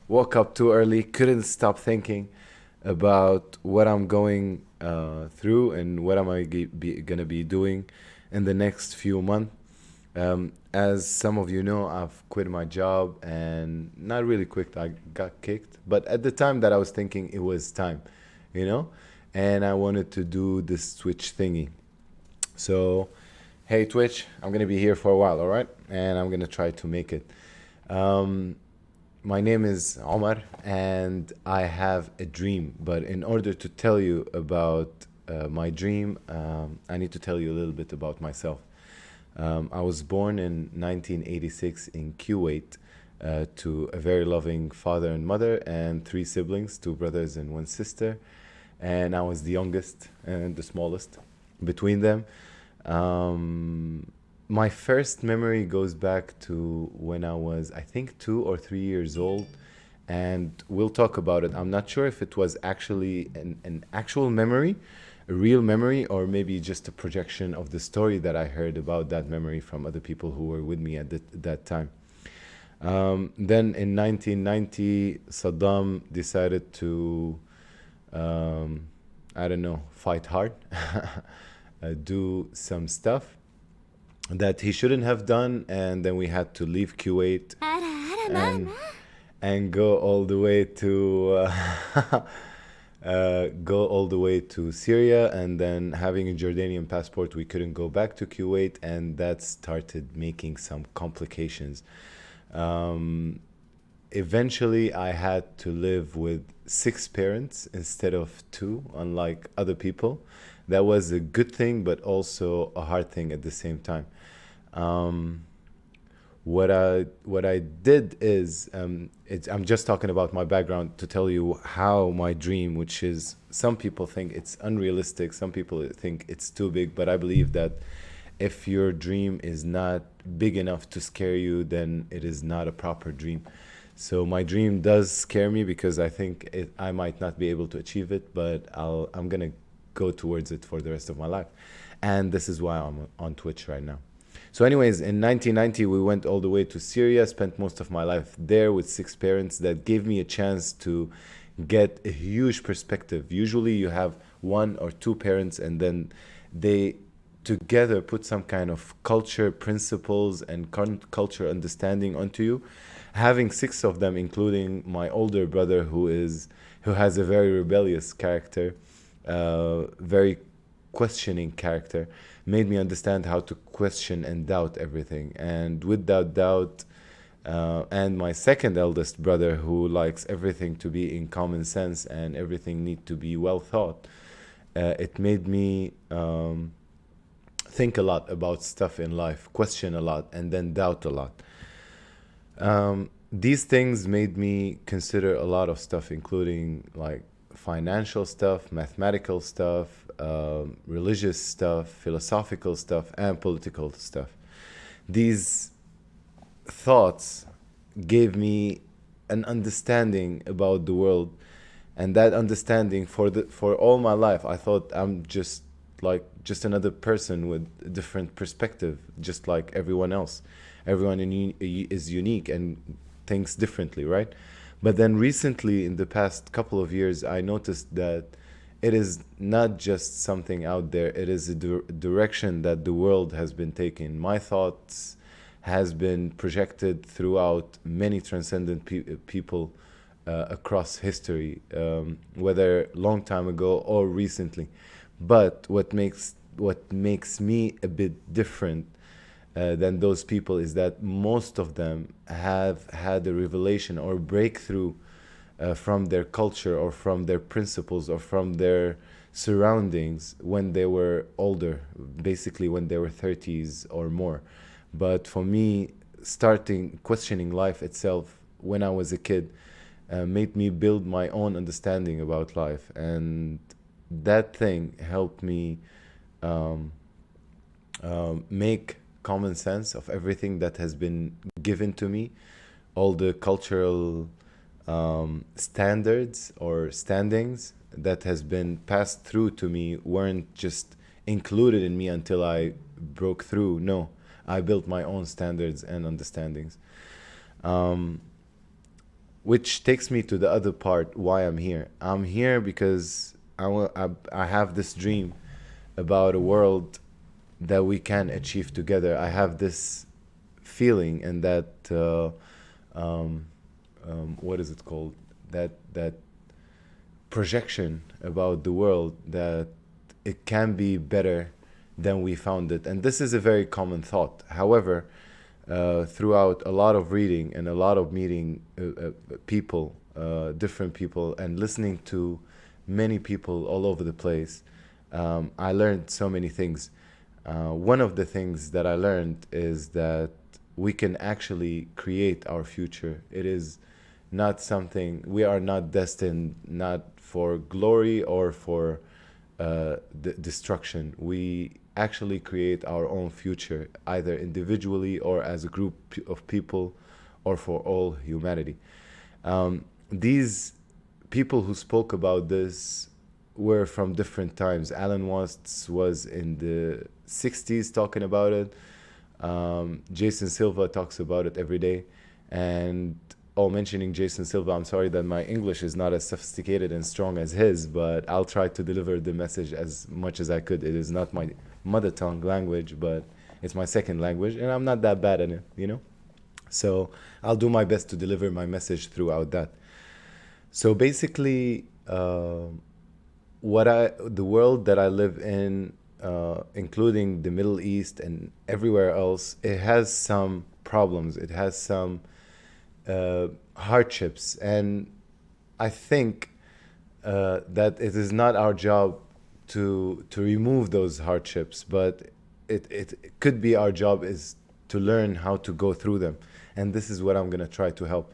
Woke up too early, couldn't stop thinking about what I'm going through and what am gonna be doing in the next few months. As some of you know, I've quit my job and not really quit, I got kicked. But at the time that I was thinking it was time, you know, and I wanted to do this Twitch thingy. So, hey, Twitch, I'm gonna be here for a while, all right? And I'm gonna try to make it. Um, my name is Omar, and I have a dream. But in order to tell you about my dream, I need to tell you a little bit about myself. I was born in 1986 in Kuwait to a very loving father and mother, and three siblings, two brothers and one sister. And I was the youngest and the smallest between them. Um, my first memory goes back to when I was, I think, 2 or 3 years old, and we'll talk about it. I'm not sure if it was actually an actual memory, a real memory, or maybe just a projection of the story that I heard about that memory from other people who were with me at that time. Then in 1990, Saddam decided to, um, I don't know, fight hard, do some stuff that he shouldn't have done, and then we had to leave Kuwait and go all the way to go all the way to Syria, and then having a Jordanian passport, we couldn't go back to Kuwait, and that started making some complications. Um, Eventually, I had to live with six parents instead of two, unlike other people. That was a good thing, but also a hard thing at the same time. Um, what I did is I'm just talking about my background to tell you how my dream, which is some people think it's unrealistic, some people think it's too big, but I believe that if your dream is not big enough to scare you, then it is not a proper dream. So my dream does scare me because I think I might not be able to achieve it, but I'm gonna go towards it for the rest of my life, and this is why I'm on Twitch right now. So, anyways, in 1990, we went all the way to Syria, spent most of my life there with six parents. That gave me a chance to get a huge perspective. Usually, you have one or two parents, and then they together put some kind of culture, principles, and culture understanding onto you. Having six of them, including my older brother, who has a very rebellious character, very questioning character, made me understand how to question and doubt everything. And with that doubt, and my second eldest brother, who likes everything to be in common sense and everything need to be well thought, it made me think a lot about stuff in life, question a lot, and then doubt a lot. These things made me consider a lot of stuff, including like financial stuff, mathematical stuff, religious stuff, philosophical stuff, and political stuff. These thoughts gave me an understanding about the world, and that understanding for all my life, I thought I'm just another person with a different perspective, just like everyone else. Everyone is unique and thinks differently, right? But then recently, in the past couple of years, I noticed that it is not just something out there. It is a direction that the world has been taking. My thoughts has been projected throughout many transcendent people across history, whether long time ago or recently. But what makes me a bit different than those people is that most of them have had a revelation or breakthrough from their culture or from their principles or from their surroundings when they were older, basically when they were 30s or more. But for me, starting questioning life itself when I was a kid made me build my own understanding about life. And that thing helped me um, make common sense of everything that has been given to me, all the cultural standards or standings that has been passed through to me weren't just included in me until I broke through. No, I built my own standards and understandings. Um, which takes me to the other part why I'm here. I'm here because I have this dream about a world that we can achieve together. I have this feeling and that um, what is it called? That projection about the world that it can be better than we found it. And this is a very common thought. However, throughout a lot of reading and a lot of meeting people, different people, and listening to many people all over the place, I learned so many things. One of the things that I learned is that we can actually create our future. It is not something, we are not destined not for glory or for destruction. We actually create our own future, either individually or as a group of people or for all humanity. These people who spoke about this were from different times. Alan Watts was in the 60s talking about it. Jason Silva talks about it every day. And mentioning Jason Silva, I'm sorry that my English is not as sophisticated and strong as his, but I'll try to deliver the message as much as I could. It is not my mother tongue language, but it's my second language, and I'm not that bad at it. So I'll do my best to deliver my message throughout that. So basically, the world that I live in, including the Middle East and everywhere else, it has some problems. It has some hardships, and I think that it is not our job to remove those hardships, but it could be our job is to learn how to go through them, and this is what I'm gonna try to help.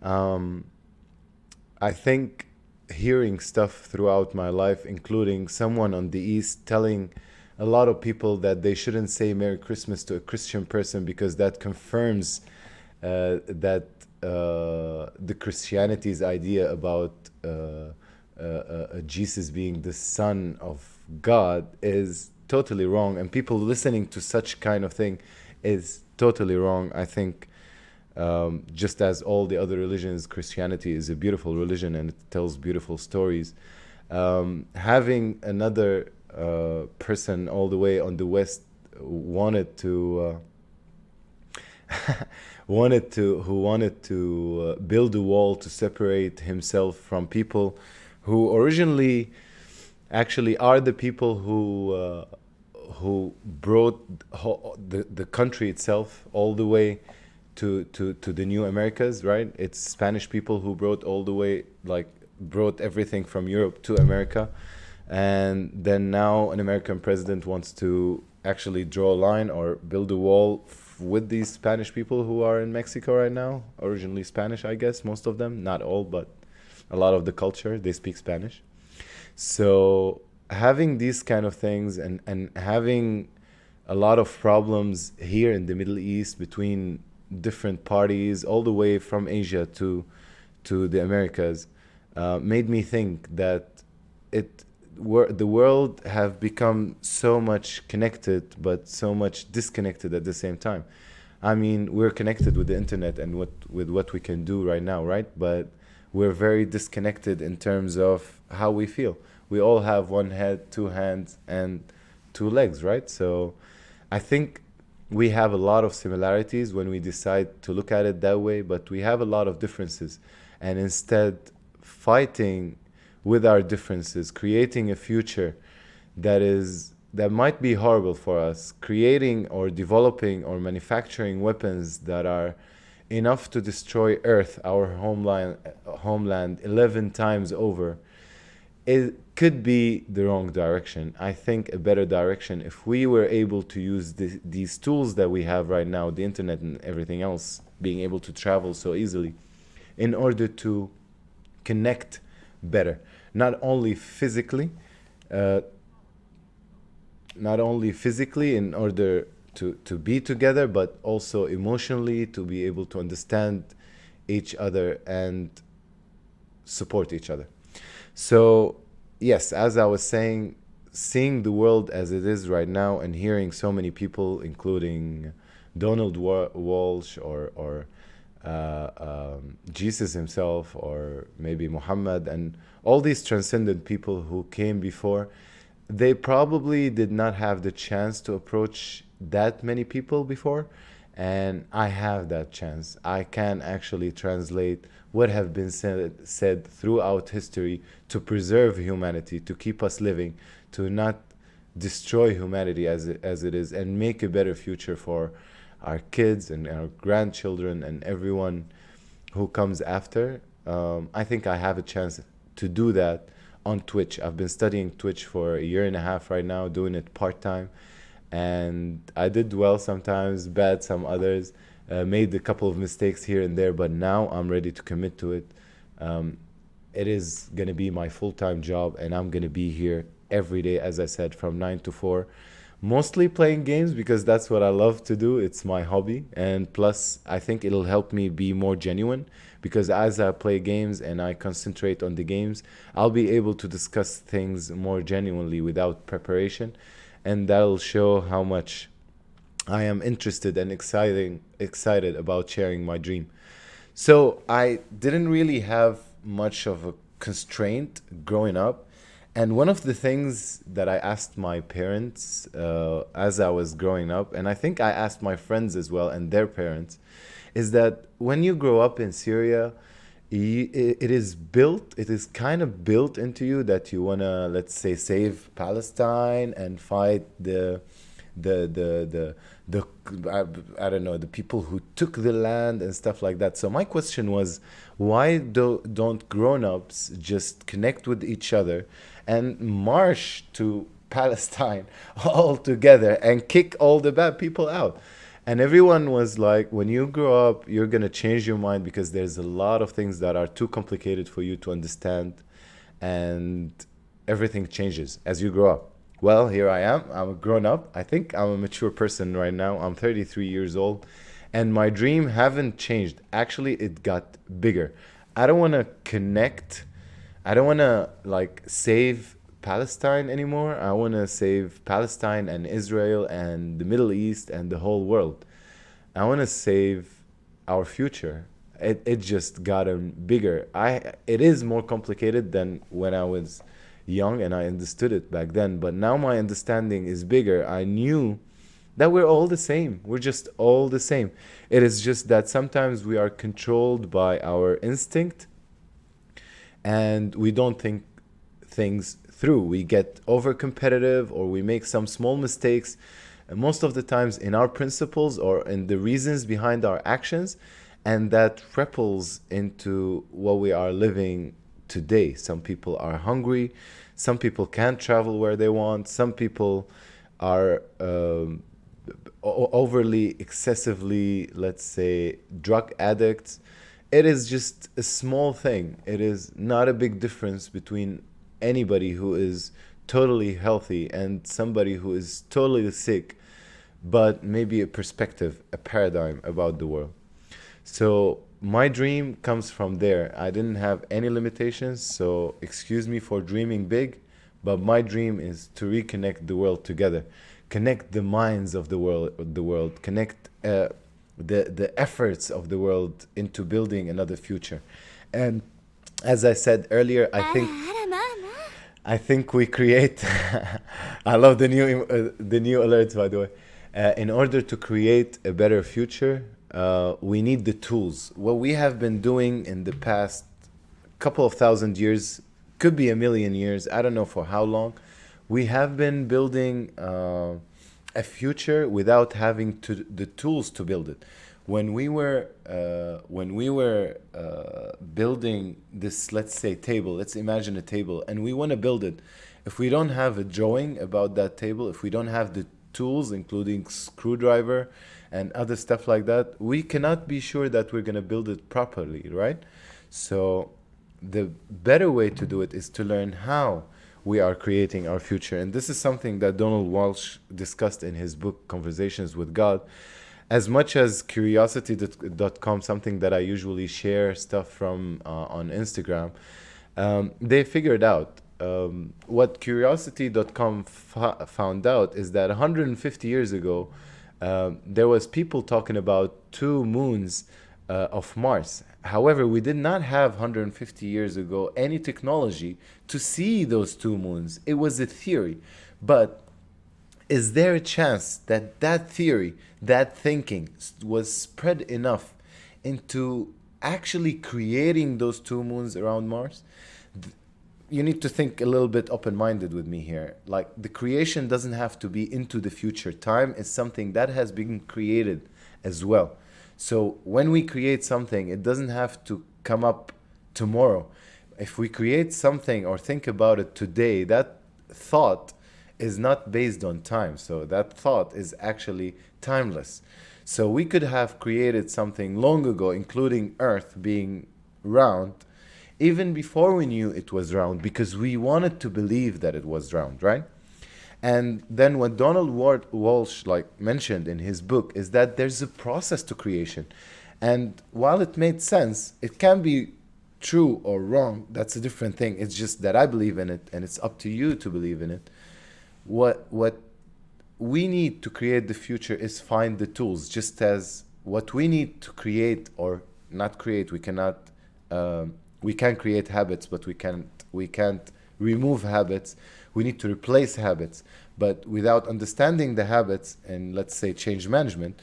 I think hearing stuff throughout my life, including someone on the East telling a lot of people that they shouldn't say Merry Christmas to a Christian person because that confirms that the Christianity's idea about Jesus being the Son of God is totally wrong, and people listening to such kind of thing is totally wrong. I think just as all the other religions, Christianity is a beautiful religion and it tells beautiful stories. Having another person all the way on the West wanted to who wanted to build a wall to separate himself from people who originally actually are the people who brought the country itself all the way to the new Americas, right? It's Spanish people who brought all the way, like brought everything from Europe to America. And then now an American president wants to actually draw a line or build a wall with these Spanish people who are in Mexico right now, originally Spanish, I guess, most of them, not all, but a lot of the culture, they speak Spanish. So having these kind of things and having a lot of problems here in the Middle East between different parties all the way from Asia to the Americas made me think that the world have become so much connected but so much disconnected at the same time. I mean, we're connected with the internet and with what we can do right now, right? But we're very disconnected in terms of how we feel. We all have one head, two hands, and two legs, right? So I think we have a lot of similarities when we decide to look at it that way, but we have a lot of differences. And instead, fighting with our differences, creating a future that might be horrible for us, creating or developing or manufacturing weapons that are enough to destroy Earth, our homeland 11 times over, it could be the wrong direction. I think a better direction, if we were able to use these tools that we have right now, the internet and everything else, being able to travel so easily, in order to connect better, not only physically, in order to be together, but also emotionally to be able to understand each other and support each other. So yes, as I was saying, seeing the world as it is right now and hearing so many people, including Donald Walsh or Jesus himself, or maybe Muhammad, and all these transcendent people who came before, they probably did not have the chance to approach that many people before. And I have that chance. I can actually translate what have been said throughout history to preserve humanity, to keep us living, to not destroy humanity as it is, and make a better future for our kids and our grandchildren and everyone who comes after. I think I have a chance to do that on Twitch. I've been studying Twitch for a year and a half right now, doing it part time, and I did well sometimes, bad some others. Made a couple of mistakes here and there, but now I'm ready to commit to it. Um, it is gonna be my full time job, and I'm gonna be here every day, as I said, from 9 to 4. Mostly playing games because that's what I love to do. It's my hobby, and plus, I think it'll help me be more genuine because as I play games and I concentrate on the games, I'll be able to discuss things more genuinely without preparation, and that'll show how much I am interested and excited about sharing my dream. So I didn't really have much of a constraint growing up. And one of the things that I asked my parents as I was growing up, and I think I asked my friends as well and their parents, is that when you grow up in Syria, it is kind of built into you that you want to, let's say, save Palestine and fight the I don't know, the people who took the land and stuff like that. So my question was, why don't grown-ups just connect with each other and march to Palestine all together and kick all the bad people out? And everyone was like, when you grow up, you're going to change your mind because there's a lot of things that are too complicated for you to understand, and everything changes as you grow up. Well, here I am. I'm a grown up. I think I'm a mature person right now. I'm 33 years old, and my dream haven't changed. Actually, it got bigger. I don't want to connect. I don't want to like save Palestine anymore. I want to save Palestine and Israel and the Middle East and the whole world. I want to save our future. It just gotten bigger. It is more complicated than when I was young and I understood it back then, but now my understanding is bigger. I knew that we're all the same. We're just all the same. It is just that sometimes we are controlled by our instinct and we don't think things through. We get over competitive or we make some small mistakes, and most of the times in our principles or in the reasons behind our actions, and that ripples into what we are living today. Some people are hungry, some people can't travel where they want, some people are overly, excessively, let's say, drug addicts. It is just a small thing. It is not a big difference between anybody who is totally healthy and somebody who is totally sick, but maybe a perspective, a paradigm about the world. So my dream comes from there. I didn't have any limitations, so excuse me for dreaming big, but my dream is to reconnect the world together, connect the minds of the world, connect the efforts of the world into building another future. And as I said earlier, I think we create. I love the new alerts, by the way. In order to create a better future, we need the tools. What we have been doing in the past couple of thousand years, could be a million years, I don't know for how long, we have been building a future without having the tools to build it. When we were building this, let's say, table, let's imagine a table, and we want to build it. If we don't have a drawing about that table, if we don't have the tools, including screwdriver and other stuff like that, we cannot be sure that we're going to build it properly, right? So the better way to do it is to learn how we are creating our future. And this is something that Donald Walsh discussed in his book, Conversations with God. As much as curiosity.com, something that I usually share stuff from on Instagram, they figured out what curiosity.com found out is that 150 years ago, there was people talking about two moons of Mars. However, we did not have 150 years ago any technology to see those two moons. It was a theory. But is there a chance that that theory, that thinking was spread enough into actually creating those two moons around Mars? You need to think a little bit open minded with me here. Like, the creation doesn't have to be into the future. Time is something that has been created as well. So when we create something, it doesn't have to come up tomorrow. If we create something or think about it today, that thought is not based on time. So that thought is actually timeless. So we could have created something long ago, including Earth being round, even before we knew it was round, because we wanted to believe that it was round, right? And then what Donald Walsh like mentioned in his book is that there's a process to creation. And while it made sense, it can be true or wrong. That's a different thing. It's just that I believe in it, and it's up to you to believe in it. What we need to create the future is find the tools, just as what we need to create or not create. We can create habits, but we can't remove habits. We need to replace habits. But without understanding the habits, and let's say change management,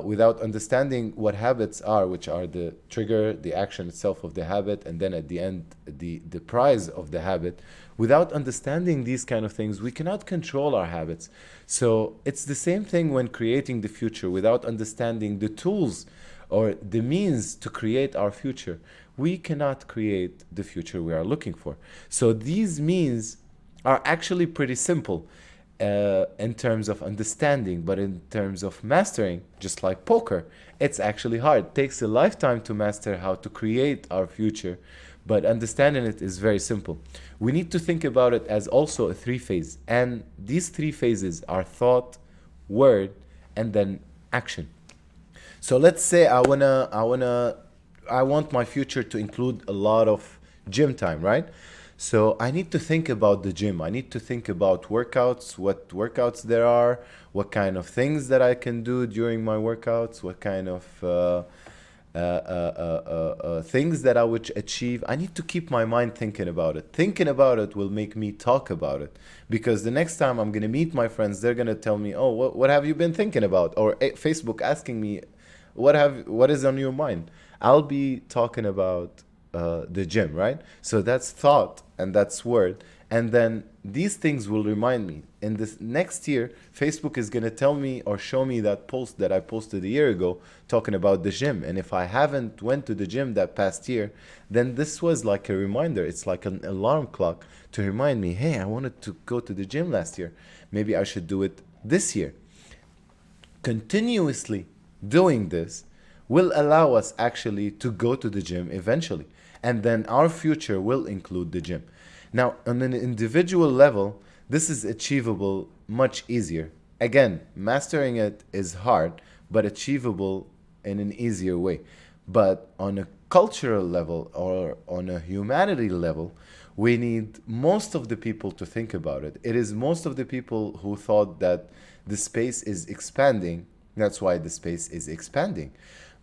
without understanding what habits are, which are the trigger, the action itself of the habit, and then at the end, the prize of the habit, without understanding these kind of things, we cannot control our habits. So it's the same thing when creating the future. Without understanding the tools or the means to create our future, we cannot create the future we are looking for. So these means are actually pretty simple in terms of understanding, but in terms of mastering, just like poker, it's actually hard. It takes a lifetime to master how to create our future, but understanding it is very simple. We need to think about it as also a three phase, and these three phases are thought, word, and then action. So let's say I want my future to include a lot of gym time, right? So I need to think about the gym. I need to think about workouts, what workouts there are, what kind of things that I can do during my workouts, what kind of things that I would achieve. I need to keep my mind thinking about it. Thinking about it will make me talk about it, because the next time I'm gonna meet my friends, they're gonna tell me, "Oh, what have you been thinking about?" Or Facebook asking me, what is on your mind? I'll be talking about the gym, right? So that's thought and that's word. And then these things will remind me. In this next year, Facebook is going to tell me or show me that post that I posted a year ago talking about the gym. And if I haven't went to the gym that past year, then this was like a reminder. It's like an alarm clock to remind me, hey, I wanted to go to the gym last year. Maybe I should do it this year. Continuously doing this will allow us actually to go to the gym eventually. And then our future will include the gym. Now, on an individual level, this is achievable much easier. Again, mastering it is hard, but achievable in an easier way. But on a cultural level or on a humanity level, we need most of the people to think about it. It is most of the people who thought that the space is expanding. That's why the space is expanding.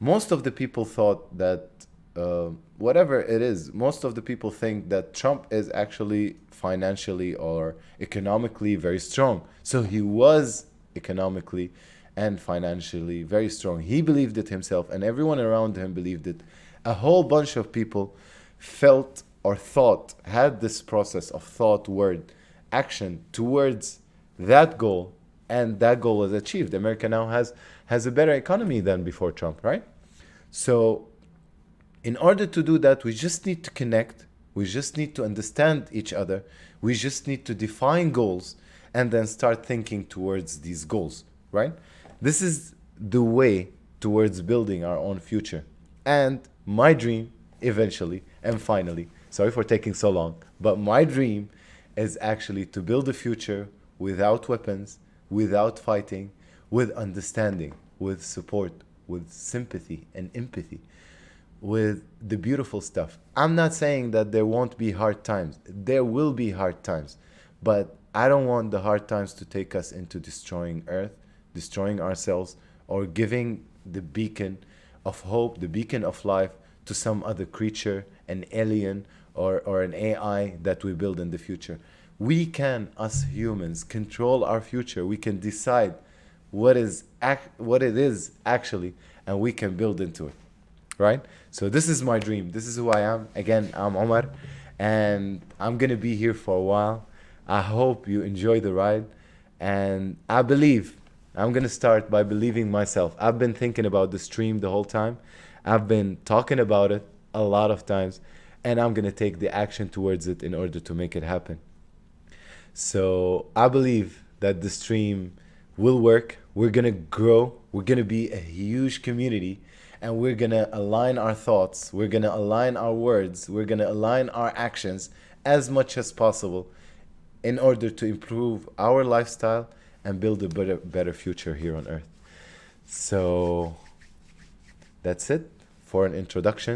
Most of the people thought that whatever it is, most of the people think that Trump is actually financially or economically very strong. So he was economically and financially very strong. He believed it himself, and everyone around him believed it. A whole bunch of people felt or thought, had this process of thought, word, action towards that goal, and that goal was achieved. America now has a better economy than before Trump, right? So in order to do that, we just need to connect. We just need to understand each other. We just need to define goals and then start thinking towards these goals, right? This is the way towards building our own future. And my dream, eventually and finally, sorry for taking so long, but my dream is actually to build a future without weapons, without fighting, with understanding, with support, with sympathy and empathy, with the beautiful stuff. I'm not saying that there won't be hard times. There will be hard times. But I don't want the hard times to take us into destroying Earth, destroying ourselves, or giving the beacon of hope, the beacon of life to some other creature, an alien or an AI that we build in the future. We can, us humans, control our future. We can decide what it is actually, and we can build into it, right? So this is my dream. This is who I am. Again, I'm Omar, and I'm gonna be here for a while. I hope you enjoy the ride, and I believe I'm gonna start by believing myself. I've been thinking about the stream the whole time. I've been talking about it a lot of times, and I'm gonna take the action towards it in order to make it happen. So I believe that the stream will work. We're gonna grow. We're gonna be a huge community, and we're gonna align our thoughts. We're gonna align our words. We're gonna align our actions as much as possible in order to improve our lifestyle and build a better future here on Earth. So that's it for an introduction.